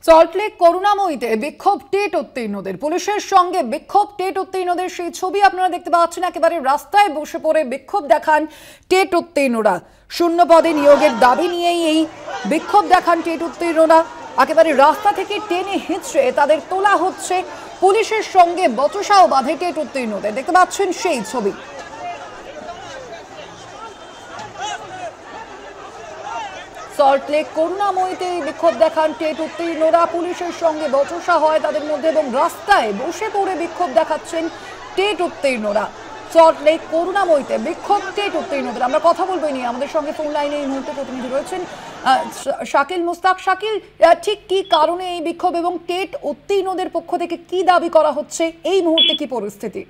সল্টলেক করুণাময়ীতে বিক্ষোভ টেট উত্তীর্ণদের, পুলিশের সঙ্গে বিক্ষোভ টেট উত্তীর্ণদের সেই ছবি আপনারা দেখতে পাচ্ছেন। একেবারে রাস্তায় বসে পড়ে বিক্ষোভ দেখান টেট উত্তীর্ণরা। শূন্য পদে নিয়োগের দাবি নিয়েই এই বিক্ষোভ দেখান টেট উত্তীর্ণরা। একেবারে রাস্তা থেকে টেনে হিঁচড়ে তাদের তোলা হচ্ছে, পুলিশের সঙ্গে বচসাও বাঁধে টেট উত্তীর্ণদের। দেখতে পাচ্ছেন সেই ছবি। সল্টলেক করুণাময়ীতে বিক্ষোভ দেখান টেট উত্তীর্ণরা, পুলিশের সঙ্গে বচসা হয় তাদের মধ্যে এবং রাস্তায় বসে পড়ে বিক্ষোভ দেখাচ্ছেন টেট উত্তীর্ণরা। সল্টলেক করুণাময়ীতে বিক্ষোভ টেট উত্তীর্ণদের। আমরা কথা বলবো নিয়ে, আমাদের সঙ্গে ফোন লাইনে এই মুহূর্তে প্রতিনিধি রয়েছেন শাকিল মুস্তাক। শাকিল, ঠিক কি কারণে এই বিক্ষোভ এবং টেট উত্তীর্ণদের পক্ষ থেকে কি দাবি করা হচ্ছে, এই মুহূর্তে কি পরিস্থিতি?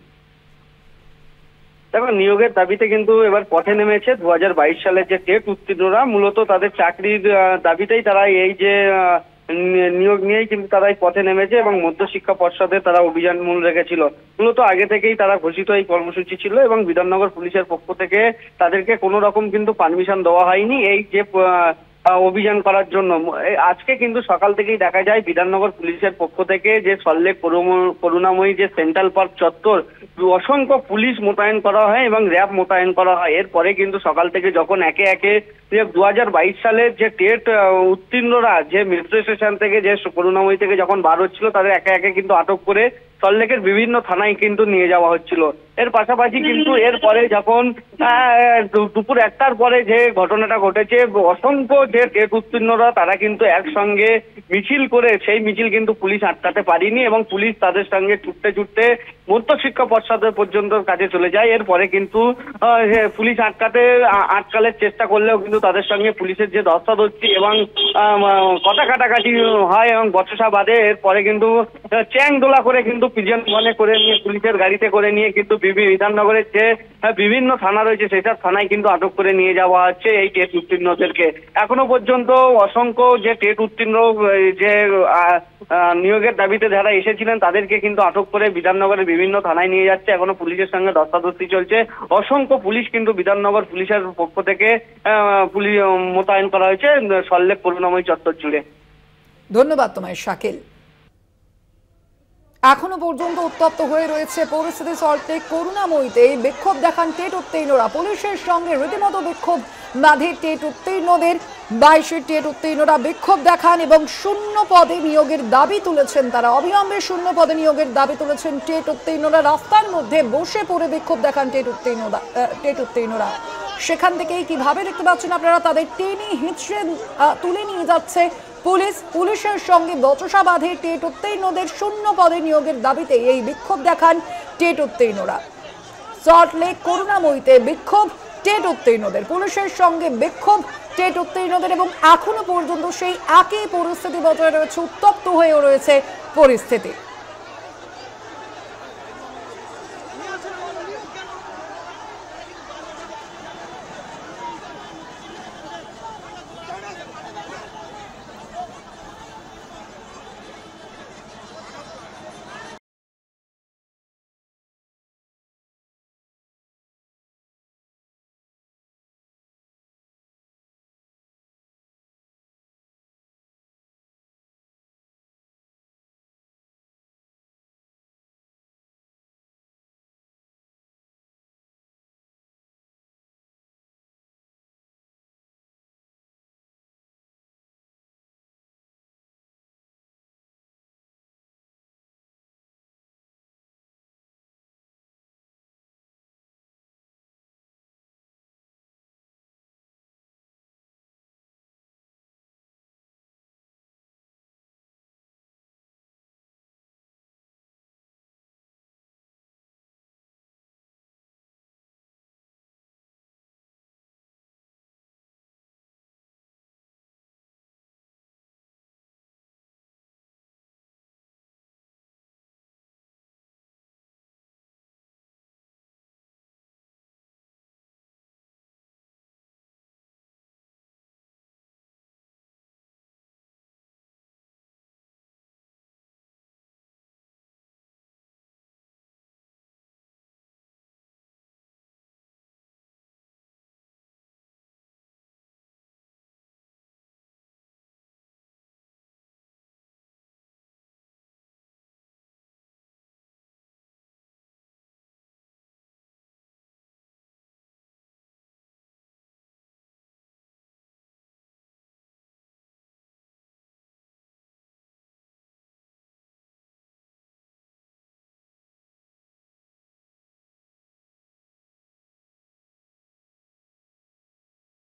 দেখো, নিয়োগের দাবিতে কিন্তু এবার পথে নেমেছে 2022 সালের যে টেট উত্তীর্ণরা। মূলত তাদের চাকরির দাবিতেই তারা এই যে নিয়োগ নিয়েই কিন্তু তারা এই পথে নেমেছে এবং মধ্যশিক্ষা পর্ষদে তারা অভিযান মূল রেখেছিল। মূলত আগে থেকেই তারা ঘোষিত এই কর্মসূচি ছিল এবং বিধাননগর পুলিশের পক্ষ থেকে তাদেরকে কোনো রকম কিন্তু পারমিশন দেওয়া হয়নি এই যে অভিযান করার জন্য। আজকে কিন্তু সকাল থেকেই দেখা যায় বিধাননগর পুলিশের পক্ষ থেকে যে সল্টলেক করুণাময়ী যে সেন্ট্রাল পার্ক চত্বর অসংখ্য পুলিশ মোতায়েন করা হয় এবং র্যাব মোতায়েন করা হয়। এরপরে কিন্তু সকাল থেকে যখন একে একে 2022 সালের যে টেট উত্তীর্ণরা যে মেট্রো স্টেশন থেকে যে করুণাময়ী থেকে যখন বার হচ্ছিল তাদের একে একে কিন্তু আটক করে সল্টলেকের বিভিন্ন থানায় কিন্তু নিয়ে যাওয়া হচ্ছিল। এর পাশাপাশি কিন্তু এরপরে যখন দুপুর 1টার পরে যে ঘটনাটা ঘটেছে, অসংখ্য যে টেট উত্তীর্ণরা তারা কিন্তু একসঙ্গে মিছিল করে সেই মিছিল কিন্তু পুলিশ আটকাতে পারেনি এবং পুলিশ তাদের সঙ্গে ছুটতে ছুটতে মধ্যশিক্ষা পর্ষদের পর্যন্ত কাছে চলে যায়। এরপরে কিন্তু পুলিশ আটকালের চেষ্টা করলেও কিন্তু তাদের সঙ্গে পুলিশের যে ধস্তাধস্তি এবং কথা কাটাকাটি হয় এবং বচসা বাঁধে। এরপরে কিন্তু চ্যাং দোলা করে কিন্তু পিজন মনে করে নিয়ে পুলিশের গাড়িতে করে নিয়ে কিন্তু বিধাননগরের যে বিভিন্ন থানা রয়েছে সেসব থানায় কিন্তু আটক করে নিয়ে যাওয়া হচ্ছে এই টেট উত্তীর্ণদেরকে। এখনো পর্যন্ত অসংখ্য যে টেট উত্তীর্ণ যে নিয়োগের দাবিতে যারা এসেছিলেন তাদেরকে কিন্তু আটক করে বিধাননগরের বিভিন্ন থানায় নিয়ে যাচ্ছে। এখনো পুলিশের সঙ্গে ধস্তাধস্তি চলছে। অসংখ্য পুলিশ কিন্তু বিধাননগর পুলিশের পক্ষ থেকে পুলিশ মোতায়েন করা হয়েছে সল্টলেক করুণাময়ী চত্বর জুড়ে। ধন্যবাদ তোমায় শাকিল। এখনো পর্যন্ত উত্তপ্ত হয়ে রয়েছে পরিস্থিতি সল্টলেক করুণাময়ীতে। এই বিক্ষোভ দেখান টেট উত্তীর্ণরা, পুলিশের সঙ্গে রীতিমতো বিক্ষোভ বাঁধে টেট উত্তীর্ণদের। 22 টেট উত্তীর্ণরা বিক্ষোভ দেখান এবং শূন্য পদে নিয়োগের দাবি তুলেছেন তারা। অবিলম্বে শূন্য পদে নিয়োগের দাবি তুলেছেন টেট উত্তীর্ণরা। রাস্তার মধ্যে বসে পড়ে বিক্ষোভ দেখান টেট উত্তীর্ণরা। সেখান থেকেই কিভাবে দেখতে পাচ্ছেন আপনারা, তাদের টেনে হিঁচড়ে তুলে নিয়ে যাচ্ছে পুলিশ। পুলিশের সঙ্গে বচসা বাঁধে টেট উত্তীর্ণদের। শূন্য পদে নিয়োগের দাবিতে এই বিক্ষোভ দেখান টেট উত্তীর্ণরা। সল্টলেক করুণাময়ীতে বিক্ষোভ টেট উত্তীর্ণদের, পুলিশের সঙ্গে বিক্ষোভ টেট উত্তীর্ণদের এবং এখনো পর্যন্ত সেই একই পরিস্থিতি বজায় রয়েছে, উত্তপ্ত হয়েও রয়েছে পরিস্থিতি।